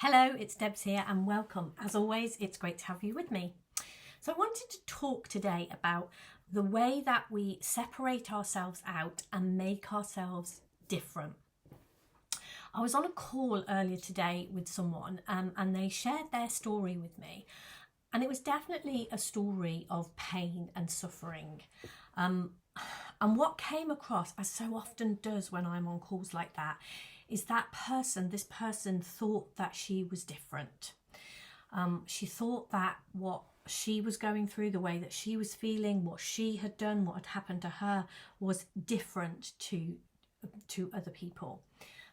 Hello, it's Debs here and welcome. As always, it's great to have you with me. So I wanted to talk today about the way that we separate ourselves out and make ourselves different. I was on a call earlier today with someone and they shared their story with me, and it was definitely a story of pain and suffering. And what came across, as so often does when I'm on calls like that, is that this person thought that she was different. She thought that what she was going through, the way that she was feeling, what she had done, what had happened to her was different to other people.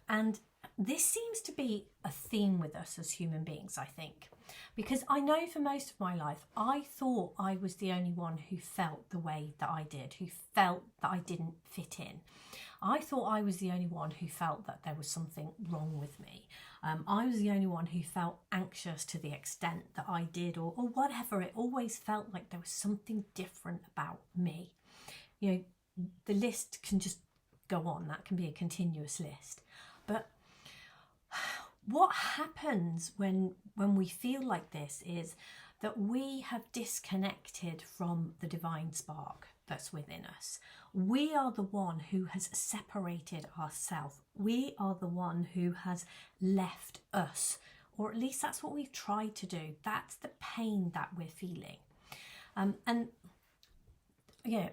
And this seems to be a theme with us as human beings, I think, because I know for most of my life, I thought I was the only one who felt the way that I did, who felt that I didn't fit in. I thought I was the only one who felt that there was something wrong with me. I was the only one who felt anxious to the extent that I did, or whatever. It always felt like there was something different about me. You know, the list can just go on. That can be a continuous list. But what happens when we feel like this is that we have disconnected from the divine spark that's within us. We are the one who has separated ourselves. We are the one who has left us, or at least that's what we've tried to do. That's the pain that we're feeling. And yeah,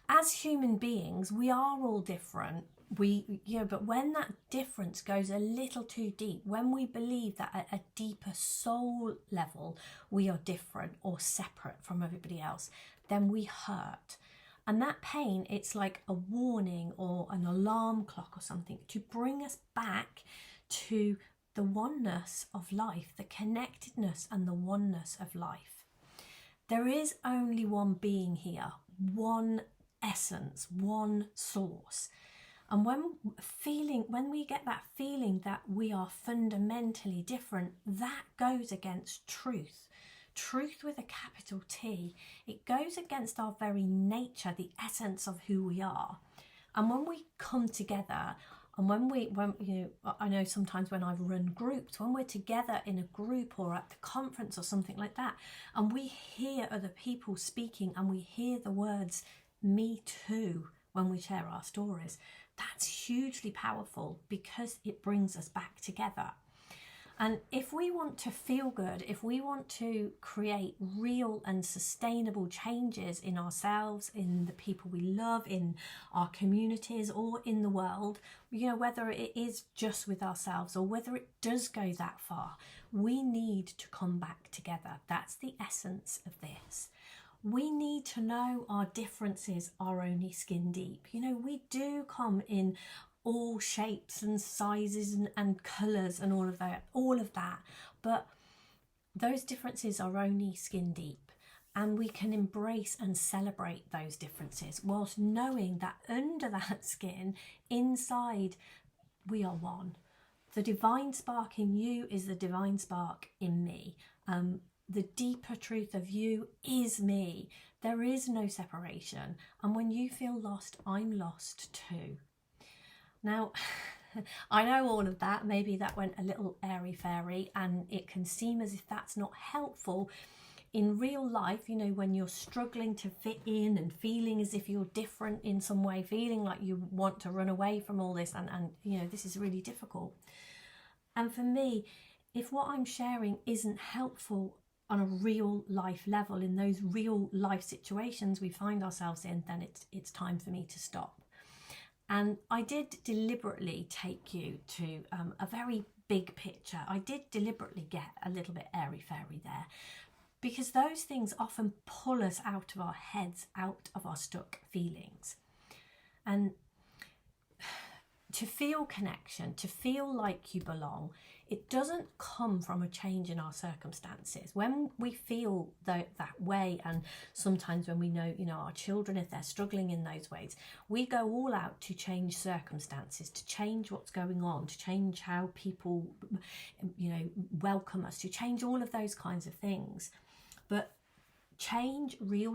as human beings, we are all different. But when that difference goes a little too deep, when we believe that at a deeper soul level we are different or separate from everybody else, then we hurt. And that pain, it's like a warning or an alarm clock or something to bring us back to the oneness of life, the connectedness and the oneness of life. There is only one being here, one essence, one source. And when we get that feeling that we are fundamentally different, that goes against truth. Truth with a capital T. It goes against our very nature, the essence of who we are. And when we come together, and I know sometimes when I've run groups, when we're together in a group or at the conference or something like that, and we hear other people speaking and we hear the words, me too, when we share our stories, that's hugely powerful because it brings us back together. And if we want to feel good, if we want to create real and sustainable changes in ourselves, in the people we love, in our communities or in the world, whether it is just with ourselves or whether it does go that far, we need to come back together. That's the essence of this. We need to know our differences are only skin deep. We do come in all shapes and sizes and colours and all of that. But those differences are only skin deep, and we can embrace and celebrate those differences whilst knowing that under that skin, inside, we are one. The divine spark in you is the divine spark in me. The deeper truth of you is me. There is no separation. And when you feel lost, I'm lost too. Now, I know all of that. Maybe that went a little airy-fairy, and it can seem as if that's not helpful in real life, when you're struggling to fit in and feeling as if you're different in some way, feeling like you want to run away from all this, and this is really difficult. And for me, if what I'm sharing isn't helpful on a real life level, in those real life situations we find ourselves in, then it's time for me to stop. And I did deliberately take you to a very big picture. I did deliberately get a little bit airy-fairy there, because those things often pull us out of our heads, out of our stuck feelings. And to feel connection, to feel like you belong, it doesn't come from a change in our circumstances. When we feel that way, and sometimes when we know, our children, if they're struggling in those ways, we go all out to change circumstances, to change what's going on, to change how people, welcome us, to change all of those kinds of things. But change, real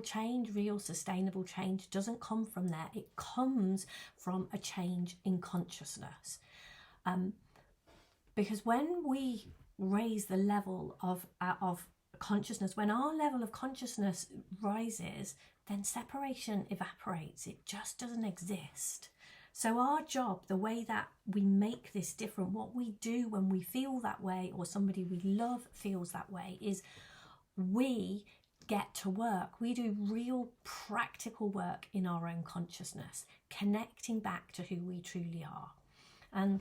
sustainable change doesn't come from there. It comes from a change in consciousness. Because when we raise the level of consciousness. When our level of consciousness rises, then separation evaporates. It just doesn't exist. So our job, the way that we make this different, what we do when we feel that way or somebody we love feels that way, is we get to work. We do real practical work in our own consciousness, connecting back to who we truly are. And,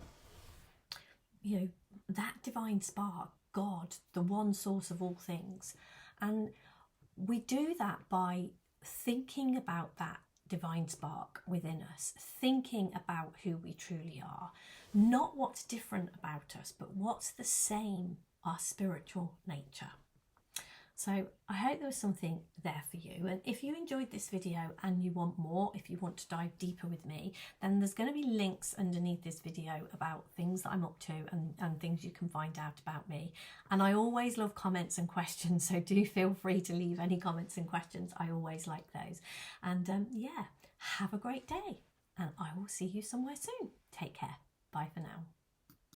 you know, that divine spark, God, the one source of all things. And we do that by thinking about that divine spark within us, thinking about who we truly are, not what's different about us, but what's the same, our spiritual nature. So I hope there was something there for you. And if you enjoyed this video and you want more, if you want to dive deeper with me, then there's going to be links underneath this video about things that I'm up to and things you can find out about me. And I always love comments and questions, so do feel free to leave any comments and questions. I always like those. And yeah, have a great day, and I will see you somewhere soon. Take care. Bye for now.